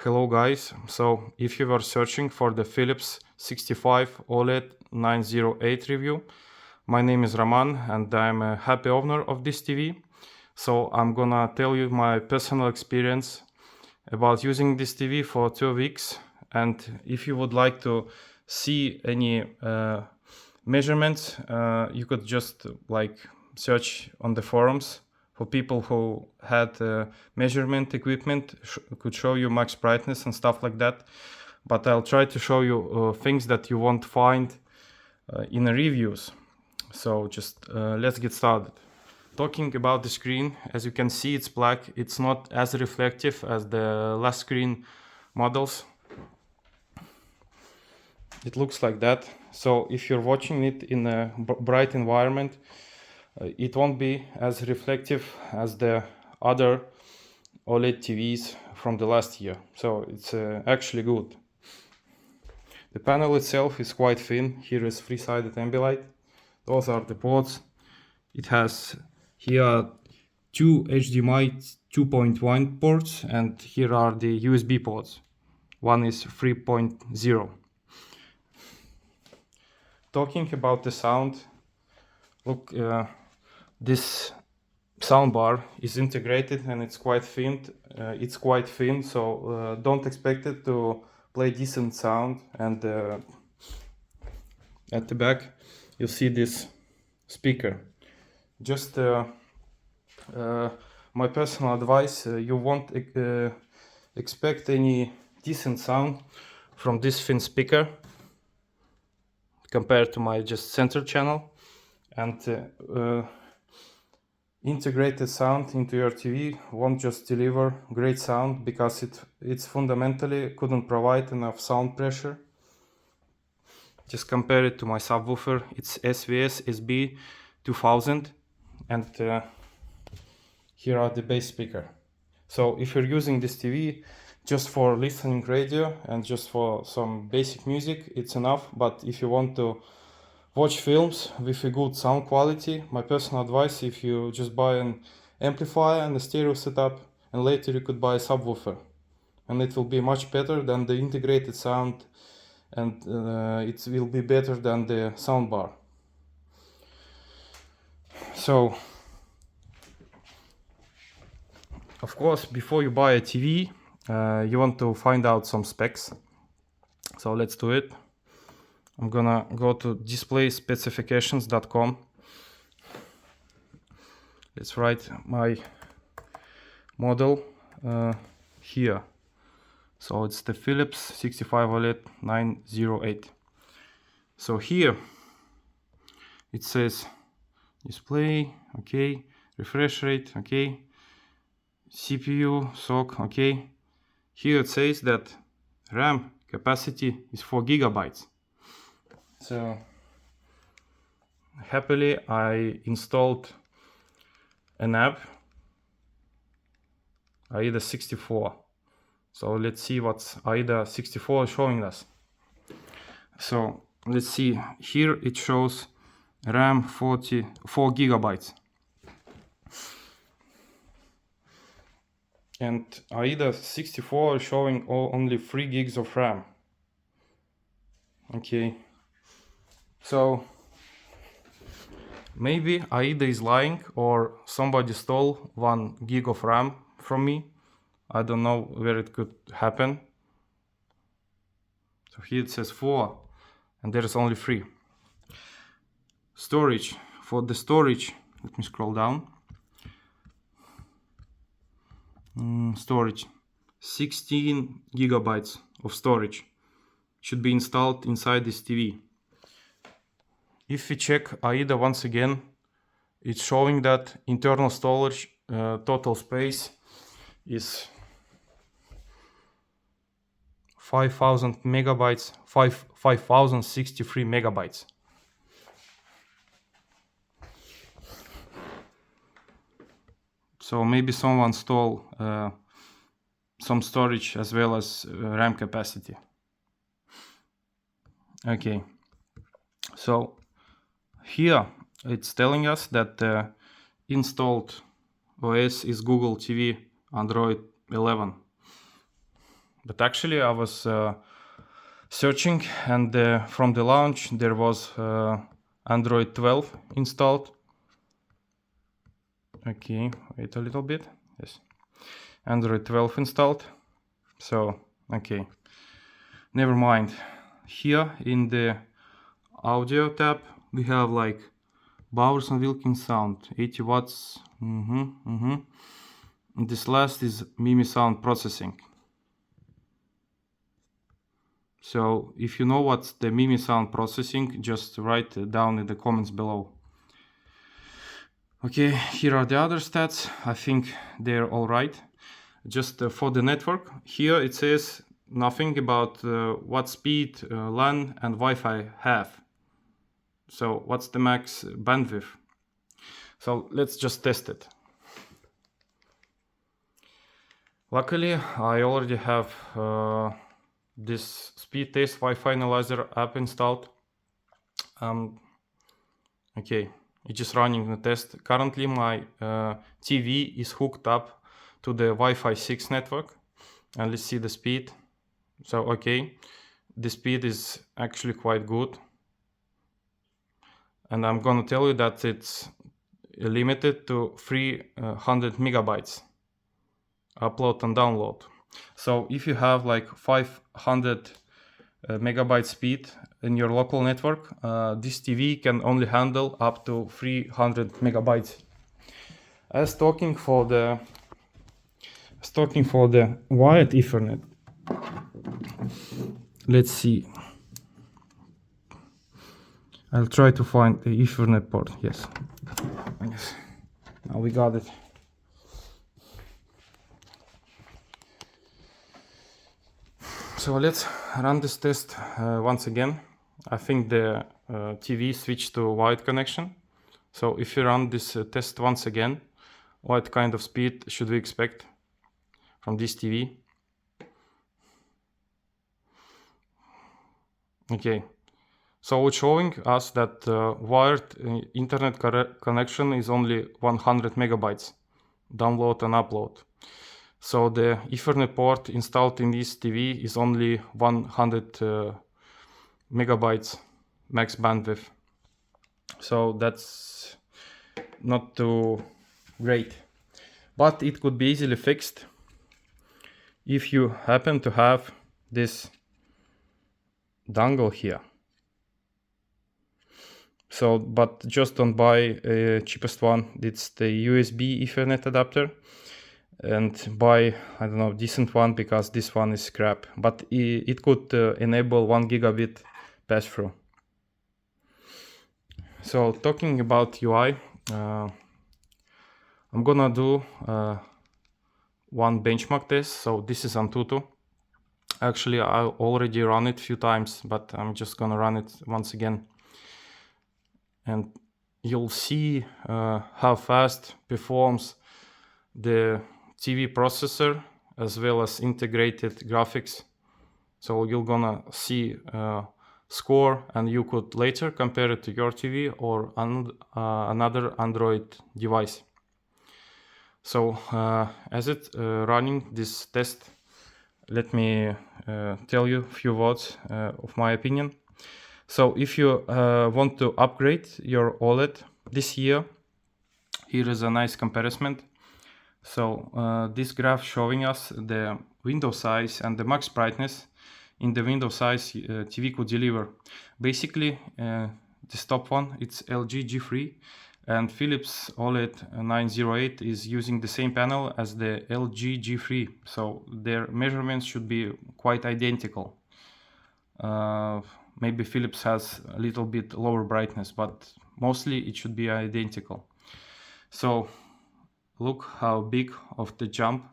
Hello guys, so if you were searching for the Philips 65Oled 908 review, my name is Roman and I'm a happy owner of this TV. So I'm gonna tell you my personal experience about using this TV for 2 weeks, and if you would like to see any measurements, you could just search on the forums for people who had measurement equipment, could show you max brightness and stuff like that. But I'll try to show you things that you won't find in the reviews. So just let's get started. Talking about the screen, as you can see, it's black. It's not as reflective as the last screen models. It looks like that. So if you're watching it in a bright environment, it won't be as reflective as the other OLED TVs from the last year. So it's actually good. The panel itself is quite thin. Here is three-sided ambilight. Those are the ports. It has here two HDMI 2.1 ports, and here are the USB ports. One is 3.0. Talking about the sound, look, this soundbar is integrated and it's quite thin. So don't expect it to play decent sound. And at the back you see this speaker. Just my personal advice, you won't expect any decent sound from this thin speaker compared to my just center channel. And integrated sound into your TV won't just deliver great sound, because it's fundamentally couldn't provide enough sound pressure. Just compare it to my subwoofer. It's SVS SB 2000, and here are the bass speaker. So if you're using this TV just for listening radio and just for some basic music, it's enough. But if you want to watch films with a good sound quality, my personal advice, if you just buy an amplifier and a stereo setup, and later you could buy a subwoofer, and it will be much better than the integrated sound, and it will be better than the soundbar. So of course, before you buy a TV, you want to find out some specs. So let's do it. I'm gonna go to displayspecifications.com. Let's write my model here. So it's the Philips 65Oled 908. So here it says display, okay, refresh rate, okay, CPU, SOC, okay. Here it says that RAM capacity is 4 gigabytes. So happily I installed an app, AIDA 64. So let's see what's AIDA 64 showing us. So let's see, here it shows RAM 4 gigabytes. And AIDA 64 is showing only 3 gigs of RAM. Okay. So maybe AIDA is lying, or somebody stole 1 gig of RAM from me. I don't know where it could happen. So here it says 4 and there is only 3. Storage. For the storage, let me scroll down. Storage. 16 gigabytes of storage should be installed inside this TV. If we check AIDA once again, it's showing that internal storage total space is 5000 megabytes, 5063 megabytes. So maybe someone stole some storage as well as RAM capacity. Okay, so here it's telling us that the installed OS is Google TV Android 11. But actually I was searching, and from the launch there was Android 12 installed. Okay, wait a little bit. Yes, Android 12 installed. So okay, never mind. Here in the audio tab we have like Bowers and Wilkins sound, 80 watts. This last is Mimi sound processing. So if you know what's the Mimi sound processing, just write it down in the comments below. Okay, here are the other stats. I think they're all right. Just for the network, here it says nothing about what speed LAN and Wi-Fi have. So what's the max bandwidth? So let's just test it. Luckily, I already have this speed test Wi-Fi analyzer app installed. Okay, it's just running the test. Currently my TV is hooked up to the Wi-Fi 6 network, and let's see the speed. So okay, the speed is actually quite good, and I'm gonna tell you that it's limited to 300 megabytes upload and download. So if you have like 500 megabyte speed in your local network, this TV can only handle up to 300 megabytes. As talking for the wired Ethernet, let's see. I'll try to find the Ethernet port. Yes, now we got it. So let's run this test once again. I think the TV switched to wired connection. So if you run this test once again, what kind of speed should we expect from this TV? Okay, so it's showing us that wired internet connection is only 100 megabytes download and upload. So the Ethernet port installed in this TV is only 100 megabytes max bandwidth. So that's not too great, but it could be easily fixed if you happen to have this dongle here. So, but just don't buy cheapest one. It's the USB Ethernet adapter, and buy, I don't know, decent one, because this one is crap, but it could enable 1 gigabit pass-through. So talking about UI, I'm gonna do one benchmark test. So this is Antutu. Actually, I already run it a few times, but I'm just gonna run it once again, and you'll see how fast performs the TV processor as well as integrated graphics. So you're gonna see score, and you could later compare it to your TV or another Android device. So as it's running this test, let me tell you a few words of my opinion. So if you want to upgrade your OLED this year, here is a nice comparison. So this graph showing us the window size and the max brightness in the window size TV could deliver. Basically, this top one, it's LG G3, and Philips OLED 908 is using the same panel as the LG G3. So their measurements should be quite identical. Maybe Philips has a little bit lower brightness, but mostly it should be identical. So look how big of the jump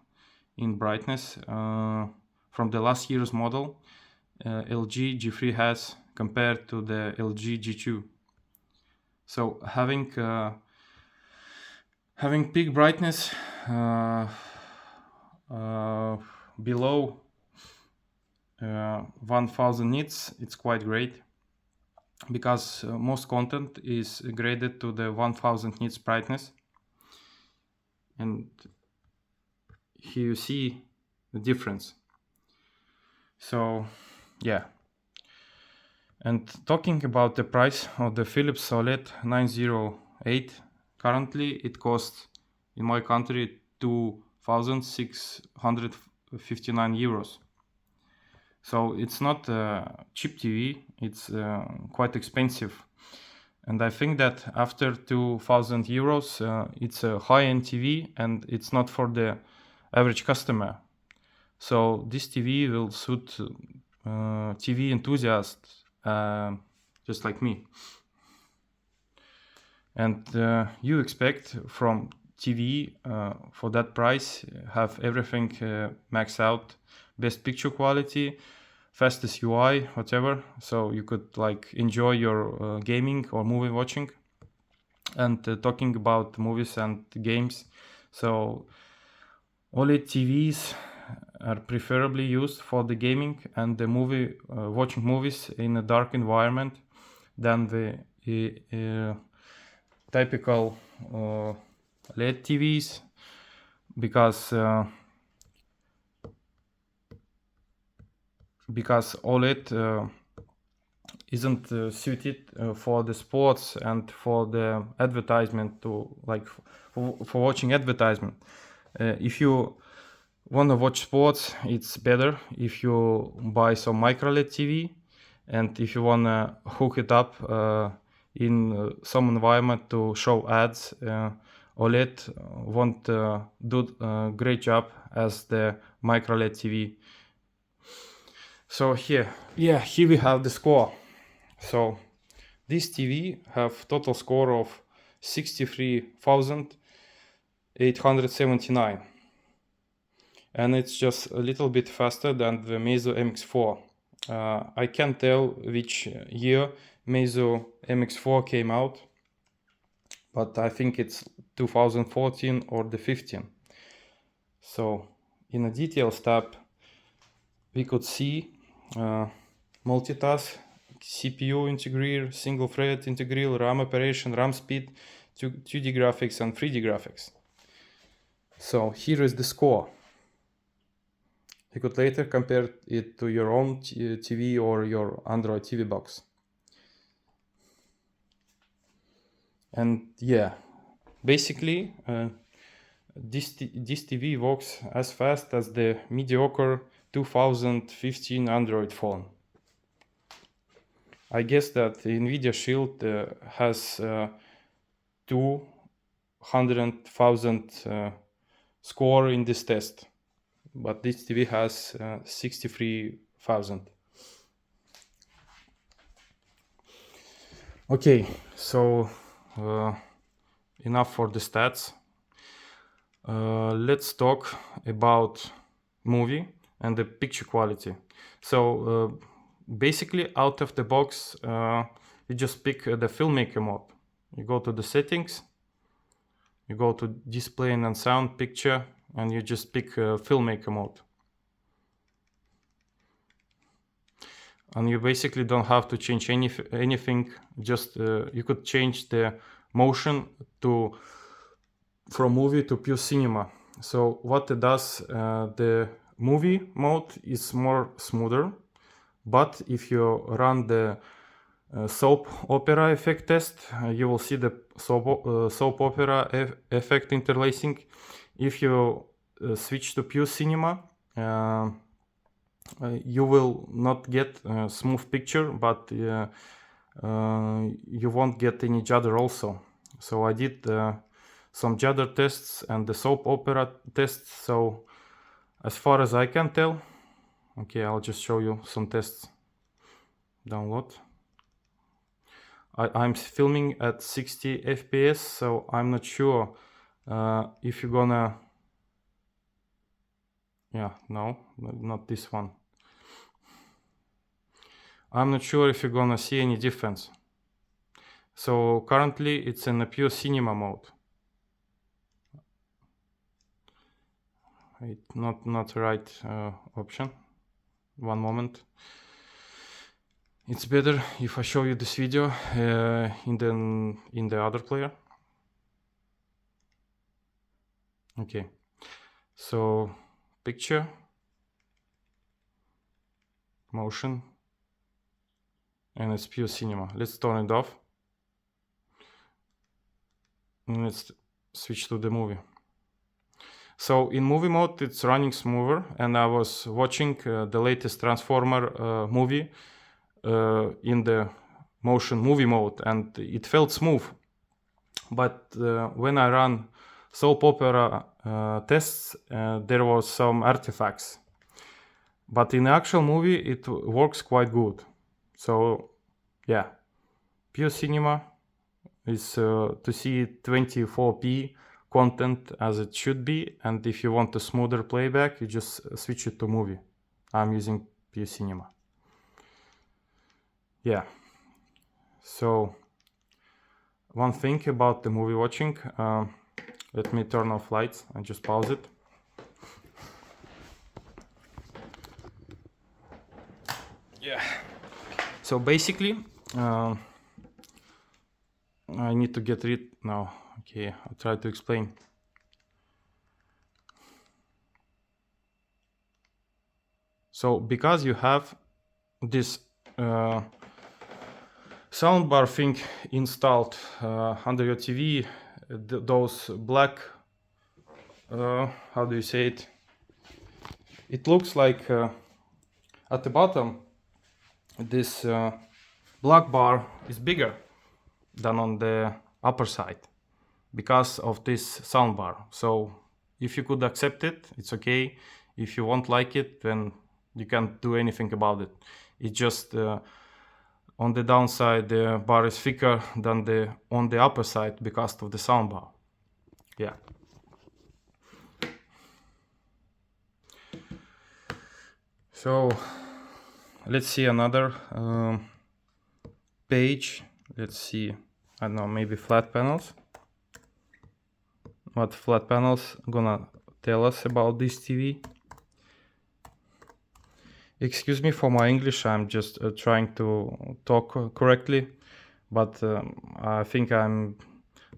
in brightness from the last year's model LG G3 has compared to the LG G2. So having peak brightness below 1000 nits, it's quite great, because most content is graded to the 1000 nits brightness. And here you see the difference. So yeah. And talking about the price of the Philips OLED 908, currently it costs in my country 2,659 euros. So it's not a cheap TV, it's quite expensive. And I think that after 2,000 euros, it's a high-end TV and it's not for the average customer. So this TV will suit TV enthusiasts just like me. And you expect from TV for that price have everything maxed out, best picture quality, fastest UI, whatever. So you could like enjoy your gaming or movie watching. And talking about movies and games, so OLED TVs are preferably used for the gaming and the movie watching movies in a dark environment than the typical LED TVs, because OLED isn't suited for the sports and for the advertisement to like for watching advertisement. If you want to watch sports, it's better if you buy some micro LED TV, and if you want to hook it up in some environment to show ads, OLED won't do a great job as the micro LED TV. So here we have the score. So this TV have total score of 63,879, and it's just a little bit faster than the Meizu MX4. I can't tell which year Meizu MX4 came out, but I think it's 2014 or the 15. So in the details tab, we could see multitask, CPU integrator, single thread integrator, RAM operation, RAM speed, 2D graphics and 3D graphics. So here is the score. You could later compare it to your own TV or your Android TV box. And yeah, basically this TV works as fast as the mediocre 2015 Android phone. I guess that the NVIDIA Shield has 200,000 score in this test, but this TV has 63,000. Okay, so enough for the stats. Let's talk about movie and the picture quality. So basically out of the box, you just pick the filmmaker mode. You go to the settings, you go to display and sound picture, and you just pick filmmaker mode. And you basically don't have to change anything, just you could change the motion from movie to pure cinema. So what it does, the movie mode is more smoother, but if you run the soap opera effect test, you will see the soap opera effect interlacing. If you switch to pure cinema, you will not get a smooth picture, but you won't get any judder also. So I did some judder tests and the soap opera tests. So as far as I can tell, okay, I'll just show you some tests. Download. I'm filming at 60 FPS, so I'm not sure if you're gonna... Yeah, no, not this one. I'm not sure if you're gonna see any difference. So currently it's in a pure cinema mode. Wait, not the right option. One moment. It's better if I show you this video in the other player. Okay, so picture, motion, and it's pure cinema. Let's turn it off. And let's switch to the movie. So in movie mode, it's running smoother, and I was watching the latest Transformer movie in the motion movie mode, and it felt smooth. But when I ran soap opera tests, there was some artifacts. But in the actual movie, it works quite good. So yeah, pure cinema is to see 24p content as it should be, and if you want a smoother playback, you just switch it to movie. I'm using pure cinema. Yeah. So one thing about the movie watching, let me turn off lights and just pause it. Yeah. So basically, I need to get rid now. Okay, I'll try to explain. So because you have this soundbar thing installed under your TV, those black, how do you say it? It looks like at the bottom, this black bar is bigger than on the upper side because of this soundbar. So if you could accept it, it's okay. If you won't like it, then you can't do anything about it. It's just on the downside, the bar is thicker than on the upper side because of the soundbar. Yeah. So let's see another page. Let's see, I don't know, maybe flat panels. What flat panels gonna tell us about this TV? Excuse me for my English, I'm just trying to talk correctly, but I think I'm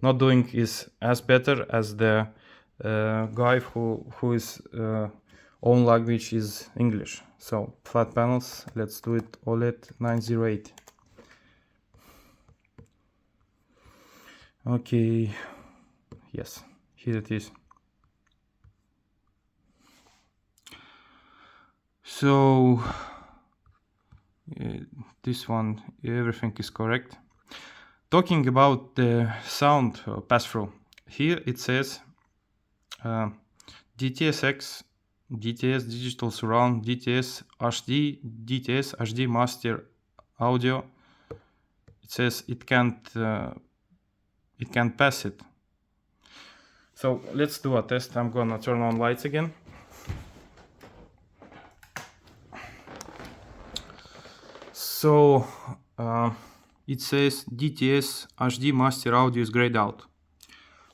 not doing is as better as the guy who is own language is English. So flat panels, let's do it. OLED 908. Okay, yes, here it is. So this one, everything is correct. Talking about the sound pass-through, here it says DTSX, DTS digital surround, DTS HD, DTS HD master audio. It says it can't pass it. So let's do a test. I'm gonna turn on lights again. So it says DTS HD master audio is grayed out.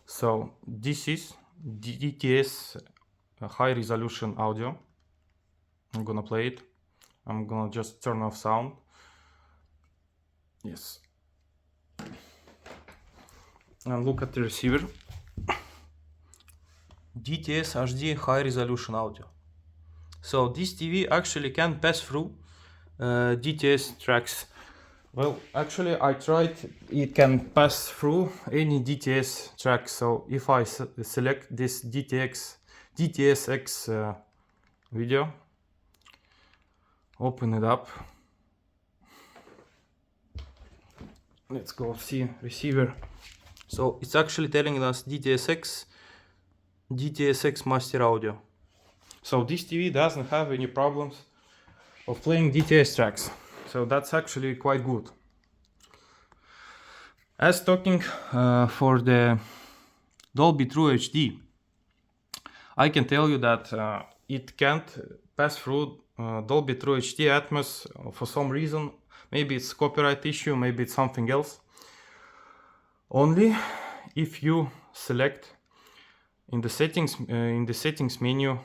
So this is DTS high resolution audio. I'm gonna play it. I'm gonna just turn off sound. Yes. And look at the receiver. DTS HD high resolution audio. So this TV actually can pass through DTS tracks. Well, actually I tried, it can pass through any DTS track. So if I select this DTSX video, open it up, let's go see receiver. So it's actually telling us DTSX master audio. So this TV doesn't have any problems of playing DTS tracks. So that's actually quite good. As talking for the Dolby True HD, I can tell you that it can't pass through Dolby True HD Atmos for some reason. Maybe it's copyright issue, maybe it's something else. Only if you select in the settings menu,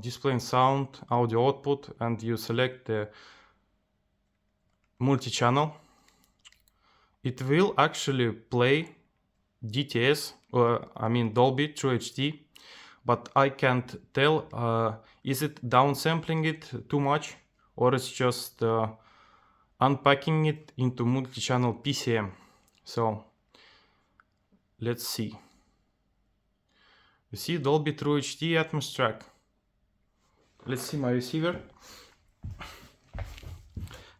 display and sound, audio output, and you select the multi-channel, it will actually play DTS, I mean Dolby True HD, but I can't tell is it downsampling it too much or it's just unpacking it into multi-channel PCM. So let's see. You see Dolby True HD Atmos track. Let's see my receiver.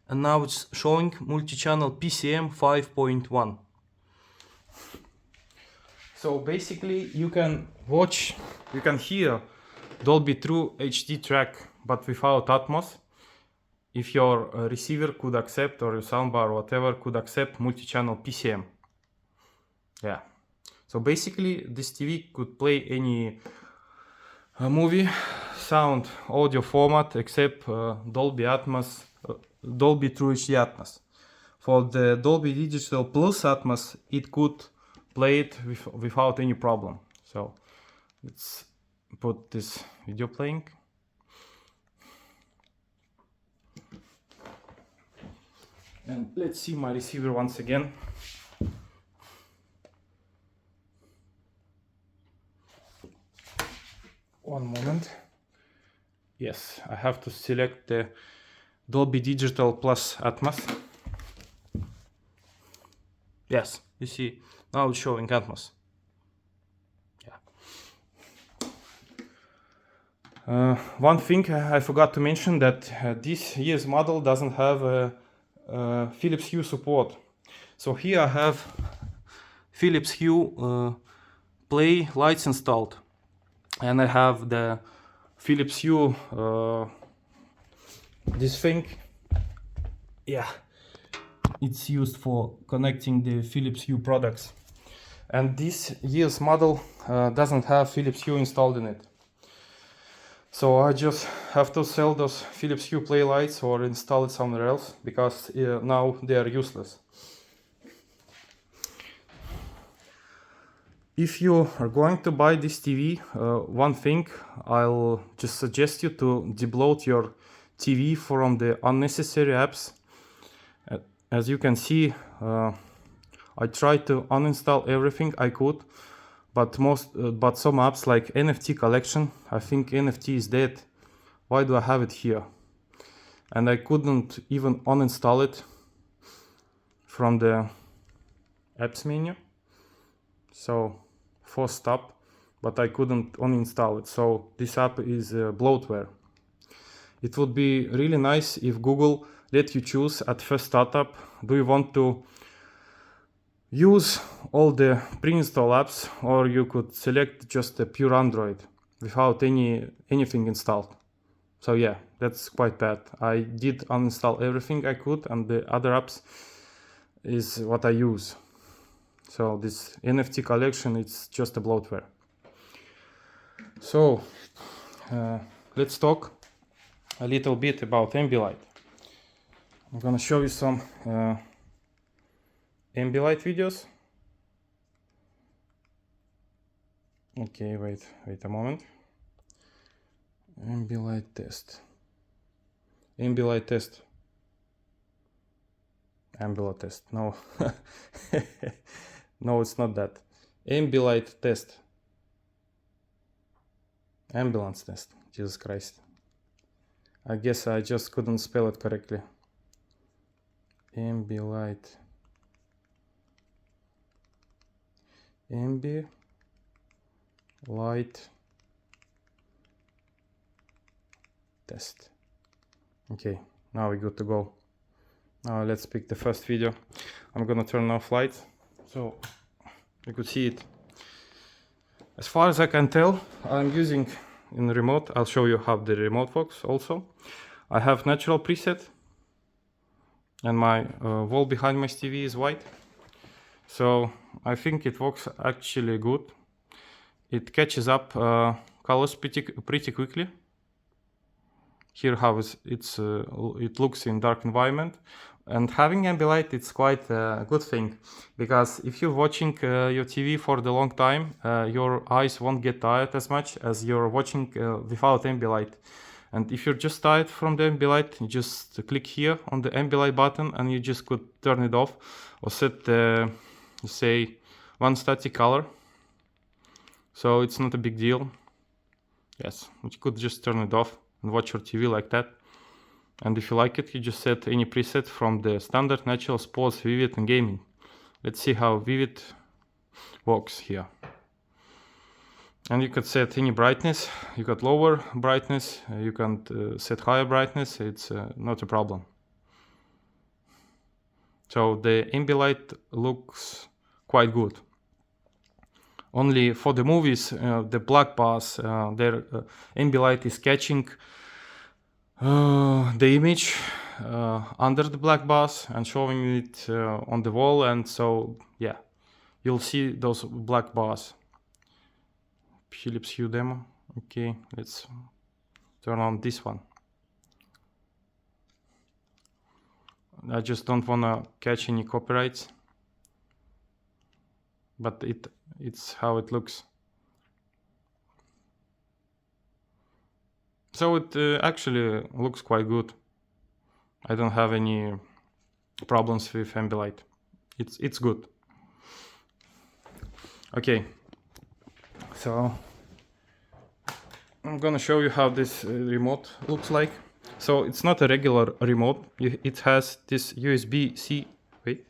And now it's showing multi-channel PCM 5.1. So basically you can hear Dolby True HD track, but without Atmos, if your receiver could accept, or your soundbar or whatever could accept multi-channel PCM. Yeah. So basically this TV could play any movie, sound, audio format except Dolby Atmos, Dolby True HD Atmos. For the Dolby Digital Plus Atmos, it could play it without any problem. So let's put this video playing. And let's see my receiver once again. One moment. Yes, I have to select the Dolby Digital Plus Atmos. Yes, you see, now it's showing Atmos. Yeah. One thing I forgot to mention, that this year's model doesn't have a Philips Hue support. So here I have Philips Hue Play lights installed. And I have the Philips Hue, this thing, yeah, it's used for connecting the Philips Hue products. And this year's model doesn't have Philips Hue installed in it. So I just have to sell those Philips Hue Play lights or install it somewhere else, because now they are useless. If you are going to buy this TV, one thing I'll just suggest you to debloat your TV from the unnecessary apps. As you can see, I tried to uninstall everything I could, but some apps like NFT collection, I think NFT is dead. Why do I have it here? And I couldn't even uninstall it from the apps menu. So forced stop, but I couldn't uninstall it. So this app is bloatware. It would be really nice if Google let you choose at first startup. Do you want to use all the pre-install apps, or you could select just a pure Android without anything installed? So yeah, that's quite bad. I did uninstall everything I could, and the other apps is what I use. So this NFT collection, it's just a bloatware. So let's talk a little bit about Ambilight. I'm gonna show you some Ambilight videos. Okay, wait a moment. Ambilight test. Ambilight test. Ambilight test. No. No, it's not that. Ambilight test. Ambulance test. Jesus Christ. I guess I just couldn't spell it correctly. Ambilight. Ambilight test. Okay, now we're good to go. Now let's pick the first video. I'm gonna turn off lights so you could see it. As far as I can tell, I'm using in the remote. I'll show you how the remote works also. I have natural preset, and my wall behind my TV is white. So I think it works actually good. It catches up colors pretty quickly. Here how it looks in dark environment. And having Ambilight, it's quite a good thing, because if you're watching your TV for the long time, your eyes won't get tired as much as you're watching without Ambilight. And if you're just tired from the Ambilight, you just click here on the Ambilight button, and you just could turn it off or set say one static color. So it's not a big deal. Yes, you could just turn it off and watch your TV like that. And if you like it, you just set any preset from the standard, natural, sports, vivid, and gaming. Let's see how vivid works here. And you could set any brightness. You got lower brightness. You can set higher brightness. It's not a problem. So the ambilight looks quite good. Only for the movies, the black bars, their ambilight is catching the image under the black bars and showing it on the wall, and so yeah, you'll see those black bars. Philips Hue demo. Okay, let's turn on this one. I just don't wanna catch any copyrights, but it's how it looks. So it actually looks quite good. I don't have any problems with ambilight. It's good. Okay, so I'm gonna show you how this remote looks like. So it's not a regular remote. It has this USB-C. Wait.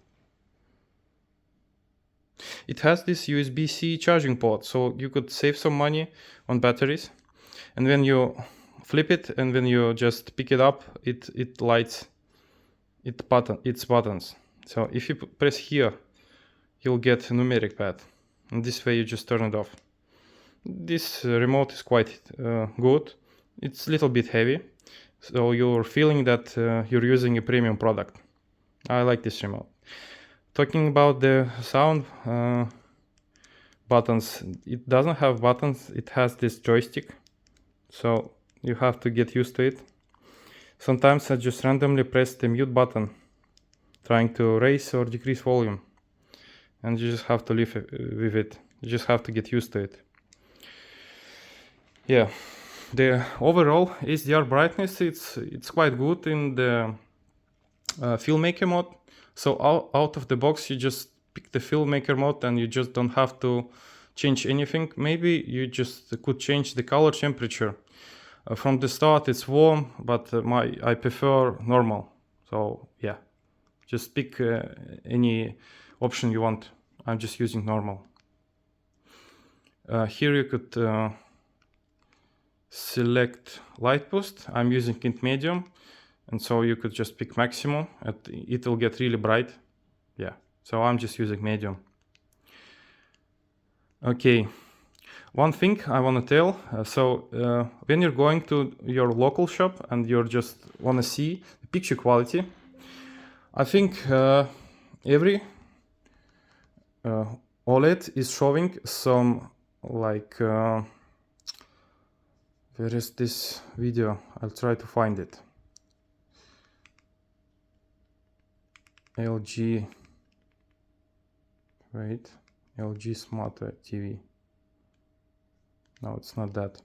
It has this USB-C charging port, so you could save some money on batteries. And when you flip it and when you just pick it up, it lights its buttons. So if you press here, you'll get a numeric pad, and this way you just turn it off. This remote is quite good. It's a little bit heavy, so you're feeling that you're using a premium product. I like this remote. Talking about the sound buttons, it doesn't have buttons. It has this joystick, so you have to get used to it. Sometimes I just randomly press the mute button, trying to raise or decrease volume, and you just have to live with it. You just have to get used to it. Yeah, the overall HDR brightness, it's quite good in the filmmaker mode. So out of the box, you just pick the filmmaker mode and you just don't have to change anything. Maybe you just could change the color temperature. From the start it's warm, but I prefer normal. So yeah, just pick any option you want. I'm just using normal. Here you could select light boost. I'm using it medium, and so you could just pick maximum. It will get really bright. Yeah, so I'm just using medium. Okay, one thing I want to tell. When you're going to your local shop and you're just want to see the picture quality, I think every OLED is showing some like where is this video? I'll try to find it. LG, wait, LG Smart TV. No, it's not that.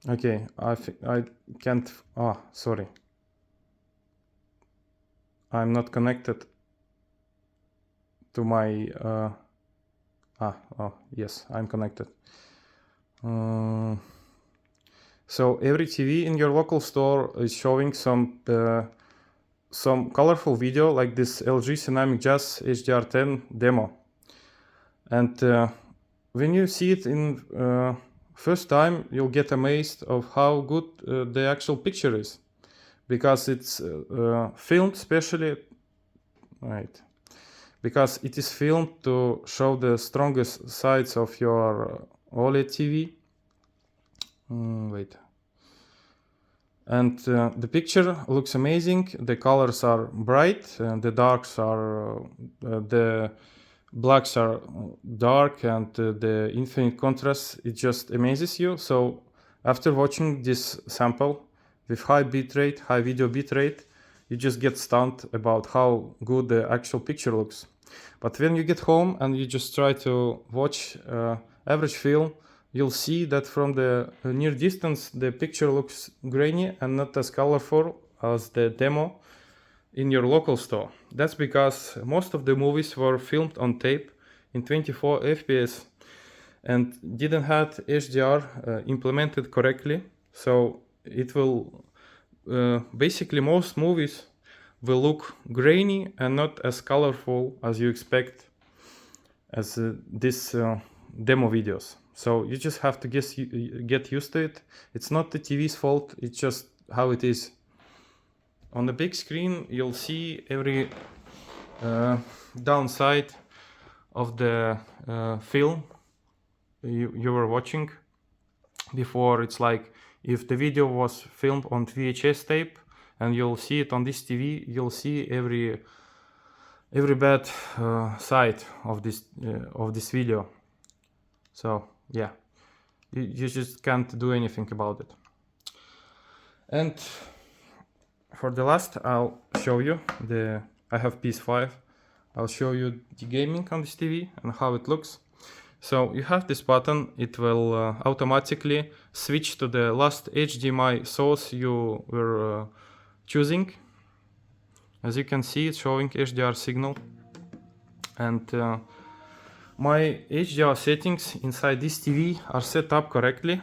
Okay, I can't. Sorry. I'm not connected to my. Yes, I'm connected. So every TV in your local store is showing some colorful video like this LG Dynamic Jazz HDR10 demo. And when you see it in first time, you'll get amazed of how good the actual picture is, because it's filmed specially, right? Because it is filmed to show the strongest sides of your OLED TV. Wait. And the picture looks amazing. The colors are bright, the darks are the blacks are dark, and the infinite contrast, it just amazes you. So after watching this sample with high bitrate, high video bitrate, you just get stunned about how good the actual picture looks. But when you get home and you just try to watch average film, you'll see that from the near distance the picture looks grainy and not as colorful as the demo in your local store. That's because most of the movies were filmed on tape in 24 FPS, and didn't have HDR implemented correctly. So it will basically most movies will look grainy and not as colorful as you expect as this demo videos. So you just have to get used to it. It's not the TV's fault, it's just how it is. On the big screen you'll see every downside of the film you were watching before. It's like if the video was filmed on VHS tape and you'll see it on this TV, you'll see every bad side of this video. So yeah, you just can't do anything about it. And for the last, I'll show you I have PS5. I'll show you the gaming on this TV and how it looks. So you have this button, it will automatically switch to the last HDMI source you were choosing. As you can see, it's showing HDR signal. And my HDR settings inside this TV are set up correctly.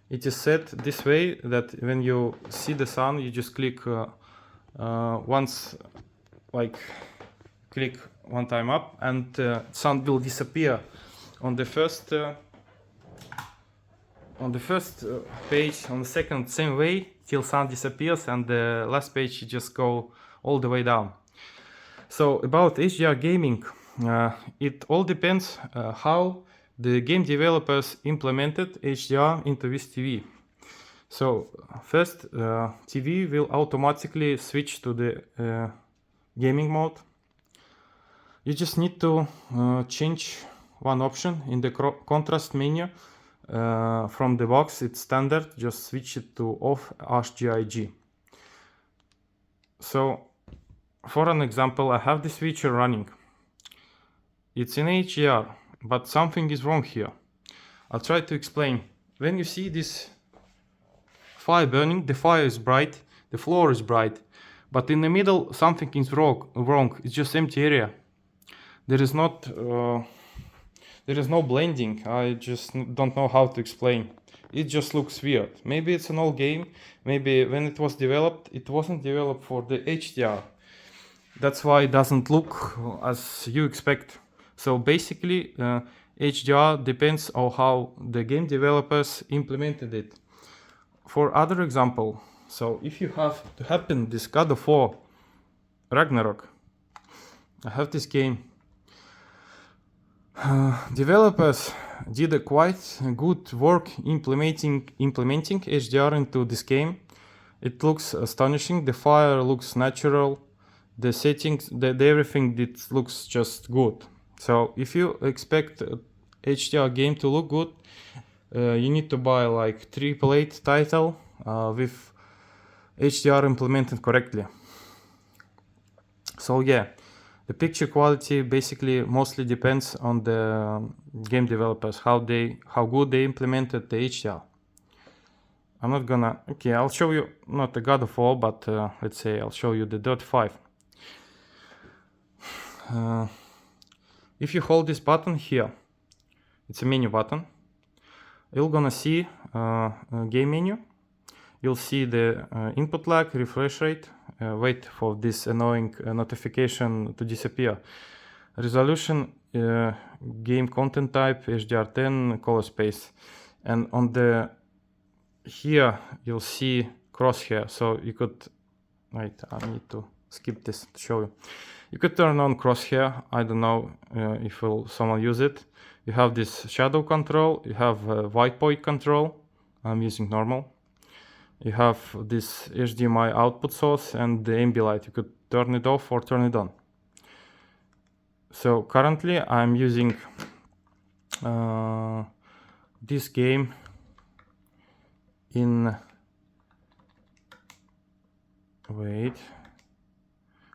It is set this way that when you see the sun, you just click once, like click one time up, and sun will disappear on the first page, on the second same way till sun disappears, and the last page you just go all the way down. So about HDR gaming, it all depends how the game developers implemented HDR into this TV. So first, TV will automatically switch to the gaming mode. You just need to change one option in the contrast menu. From the box, it's standard, just switch it to off HGIG. So for an example, I have this feature running. It's in HDR, but something is wrong here. I'll try to explain. When you see this fire burning, the fire is bright, the floor is bright, but in the middle something is wrong. It's just empty area. There is no blending. I just don't know how to explain. It just looks weird. Maybe it's an old game. Maybe when it was developed, it wasn't developed for the HDR. That's why it doesn't look as you expect. So basically, HDR depends on how the game developers implemented it. For other example, so if you have to happen this God of War Ragnarok, I have this game. Developers did a quite good work implementing HDR into this game. It looks astonishing. The fire looks natural. The settings, everything, it looks just good. So if you expect HDR game to look good, you need to buy like AAA title with HDR implemented correctly. So yeah, the picture quality basically mostly depends on the game developers, how good they implemented the HDR. I'm not gonna, okay, I'll show you not the God of War, but let's say I'll show you the Dirt 5. If you hold this button here, it's a menu button, you're gonna see a game menu. You'll see the input lag, refresh rate, wait for this annoying notification to disappear. Resolution, game content type, HDR10, color space. And on the here you'll see crosshair. So you could, wait, I need to skip this to show you. You could turn on crosshair. I don't know if someone use it. You have this shadow control, you have white point control. I'm using normal. You have this HDMI output source and the ambilight. You could turn it off or turn it on. So currently I'm using this game in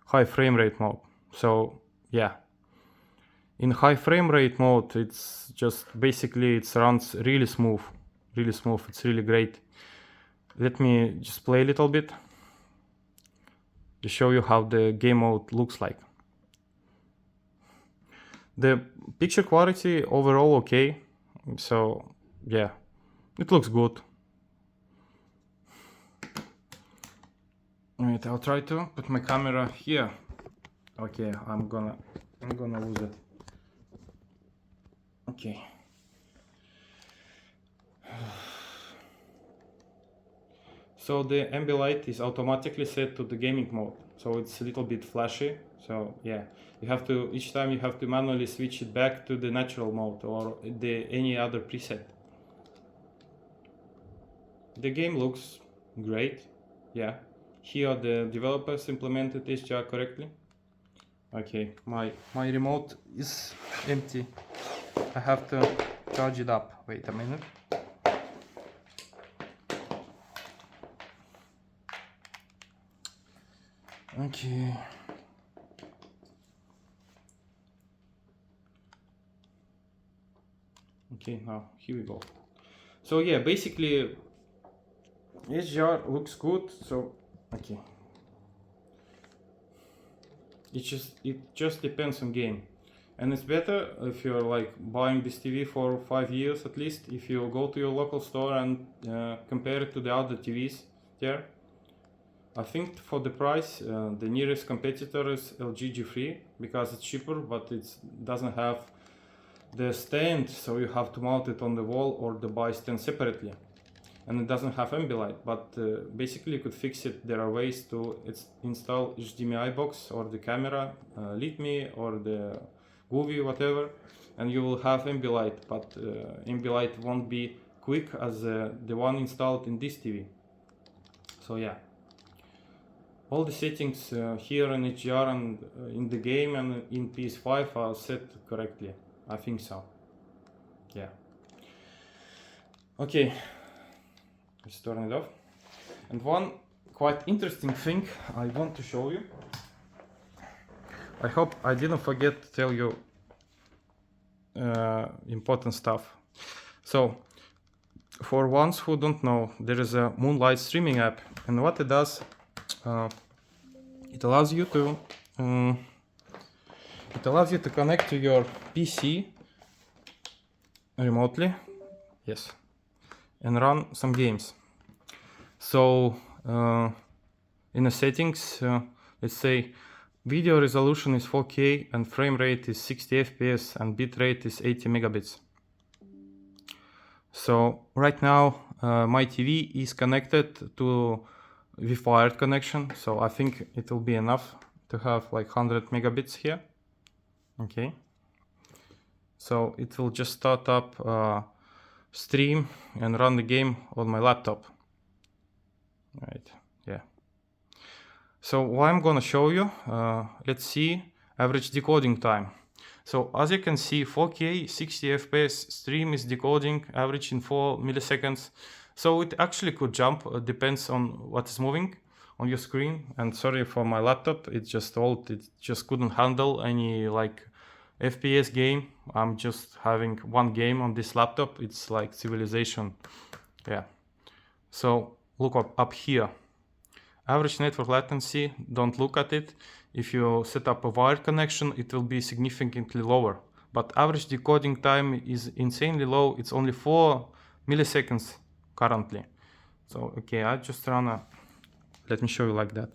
high frame rate mode. So yeah, in high frame rate mode, it's just basically it runs really smooth. It's really great. Let me just play a little bit to show you how the game mode looks like. The picture quality overall okay, so yeah, it looks good. Wait, I'll try to put my camera here. Okay, I'm gonna lose it. Okay. So the ambilight is automatically set to the gaming mode, so it's a little bit flashy. So yeah, you have to, each time you have to manually switch it back to the natural mode or the any other preset. The game looks great. Yeah, here the developers implemented HDR correctly. Okay, my remote is empty. I have to charge it up. Wait a minute. Okay. Okay, now here we go. So yeah, basically HDR looks good. So okay, it just depends on game, and it's better if you're like buying this TV for 5 years at least. If you go to your local store and compare it to the other TVs there. I think for the price, the nearest competitor is LG G3 because it's cheaper, but it doesn't have the stand, so you have to mount it on the wall or the buy stand separately. And it doesn't have ambilight, but basically you could fix it. There are ways to install HDMI box or the camera, LitMe or the Groovy, whatever, and you will have ambilight, but ambilight won't be quick as the one installed in this TV. So yeah. All the settings here in HDR and in the game and in PS5 are set correctly. I think so. Yeah. Okay. Let's turn it off. And one quite interesting thing I want to show you. I hope I didn't forget to tell you important stuff. So, for ones who don't know, there is a Moonlight streaming app, and what it does, it allows you to connect to your PC remotely, yes, and run some games. So in the settings, let's say video resolution is 4K and frame rate is 60 FPS and bit rate is 80 megabits. So right now my TV is connected to with wired connection, so I think it will be enough to have like 100 megabits here. Okay, so it will just start up stream and run the game on my laptop. Right, yeah. So what I'm gonna show you, let's see average decoding time. So as you can see, 4K 60 FPS stream is decoding average in 4 milliseconds. So it actually could jump, depends on what is moving on your screen. And sorry for my laptop, it's just old, it just couldn't handle any like FPS game. I'm just having one game on this laptop, it's like Civilization. Yeah. So look up here. Average network latency, don't look at it. If you set up a wired connection, it will be significantly lower. But average decoding time is insanely low, it's only 4 milliseconds currently. So okay, I just run let me show you like that.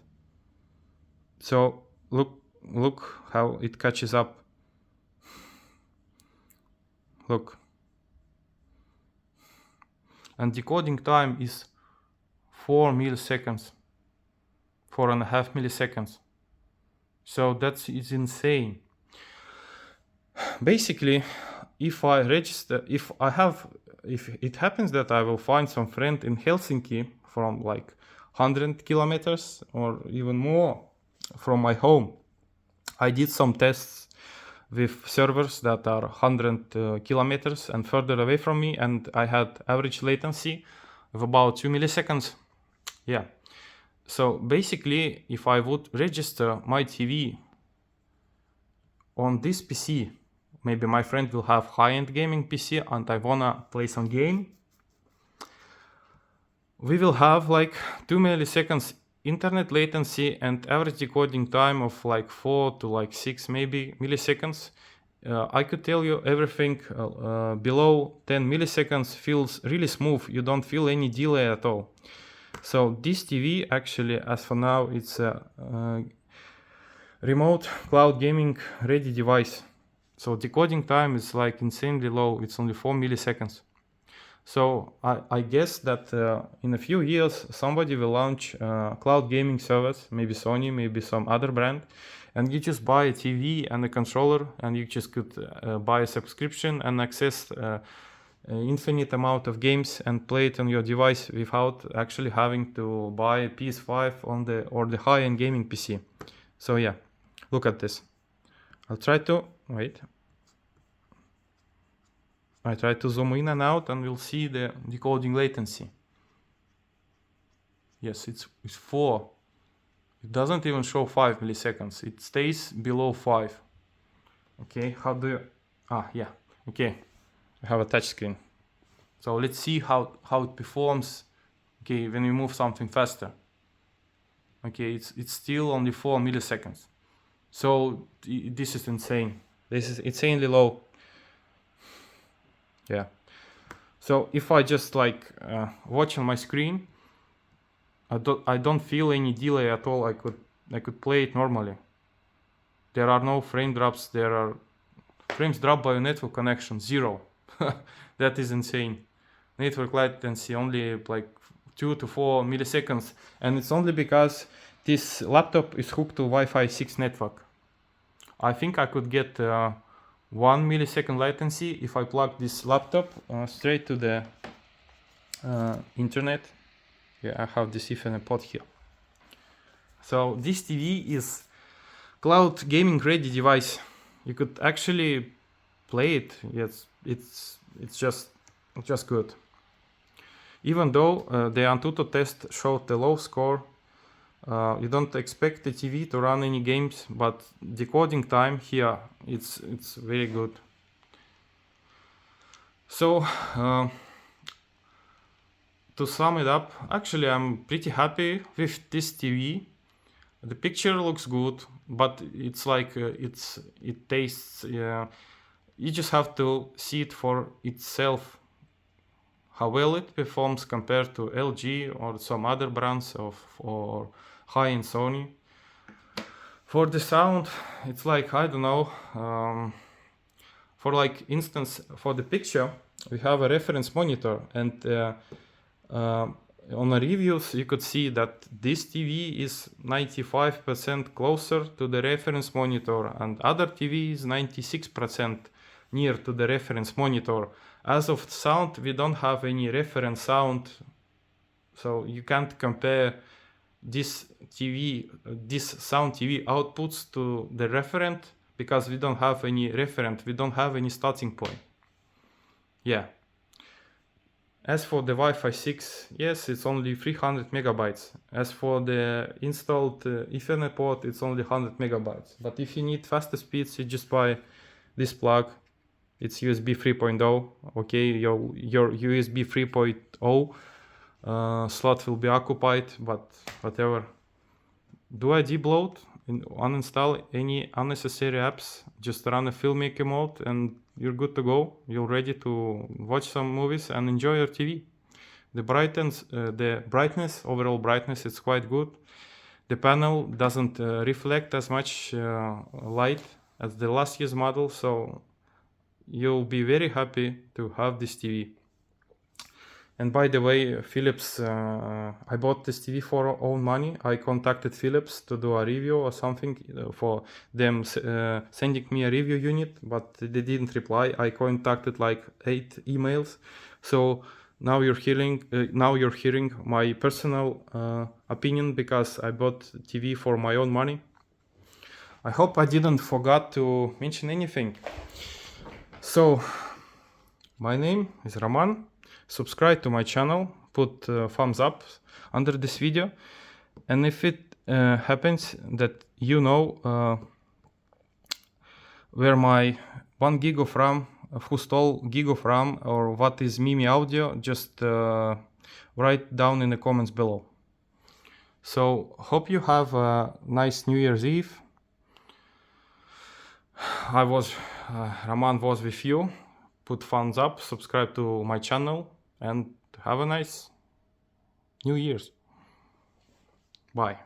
So look how it catches up. Look, and decoding time is 4 milliseconds, 4.5 milliseconds. So that is insane. Basically, if I register, if it happens that I will find some friend in Helsinki from like 100 kilometers or even more from my home, I did some tests with servers that are 100 kilometers and further away from me, and I had average latency of about 2 milliseconds. Yeah. So basically, if I would register my TV on this PC, maybe my friend will have high-end gaming PC and I wanna play some game, we will have like 2 milliseconds internet latency and average decoding time of like 4 to like 6 maybe milliseconds. I could tell you everything below 10 milliseconds feels really smooth. You don't feel any delay at all. So this TV actually, as for now, it's a remote cloud gaming ready device. So decoding time is like insanely low. It's only 4 milliseconds. So I guess that in a few years somebody will launch a cloud gaming service, maybe Sony, maybe some other brand, and you just buy a TV and a controller, and you just could buy a subscription and access infinite amount of games and play it on your device without actually having to buy a PS5 on the high-end gaming PC. So yeah, look at this. I'll try to wait. I try to zoom in and out, and we'll see the decoding latency. Yes, it's 4. It doesn't even show 5 milliseconds. It stays below 5. Okay, how do you... yeah, okay. I have a touch screen. So let's see how it performs, okay, when we move something faster. Okay, it's still only 4 milliseconds. So this is insane. This is insanely low. Yeah. So if I just like watch on my screen, I don't feel any delay at all. I could play it normally. There are no frame drops. There are frames dropped by a network connection, 0. That is insane. Network latency only like 2 to 4 milliseconds, and it's only because this laptop is hooked to Wi-Fi 6 network. I think I could get 1 millisecond latency if I plug this laptop straight to the internet. Yeah, I have this Ethernet port here. So this TV is cloud gaming ready device. You could actually play it. Yes, it's just good. Even though the Antutu test showed the low score, you don't expect the TV to run any games, but decoding time here, it's very good. So to sum it up, actually I'm pretty happy with this TV. The picture looks good, but it's like it tastes. You just have to see it for itself, how well it performs compared to LG or some other brands or high-end Sony. For the sound, it's like, I don't know, for like instance, for the picture, we have a reference monitor, and on the reviews you could see that this TV is 95% closer to the reference monitor, and other TV is 96% near to the reference monitor. As of sound, we don't have any reference sound, so you can't compare this sound TV outputs to the referent, because we don't have any referent, we don't have any starting point. Yeah. As for the Wi-Fi 6, yes, it's only 300 megabytes. As for the installed Ethernet port, it's only 100 megabytes. But if you need faster speeds, you just buy this plug. It's USB 3.0. Okay, your USB 3.0 slot will be occupied, but whatever. Do I debloat and uninstall any unnecessary apps? Just run a filmmaker mode and you're good to go. You're ready to watch some movies and enjoy your TV. The brightness, overall brightness, is quite good. The panel doesn't reflect as much light as the last year's model, so you'll be very happy to have this TV. And by the way, Philips, I bought this TV for own money. I contacted Philips to do a review or something for them sending me a review unit, but they didn't reply. I contacted like 8 emails. So now you're hearing my personal opinion, because I bought TV for my own money. I hope I didn't forget to mention anything. So my name is Roman. Subscribe to my channel, put thumbs up under this video, and if it happens that you know where my 1 gig of RAM, who stole gig of RAM, or what is Mimi Audio, just write down in the comments below. So hope you have a nice New Year's Eve. I was Roman was with you. Put thumbs up, subscribe to my channel, and have a nice New Year's. Bye.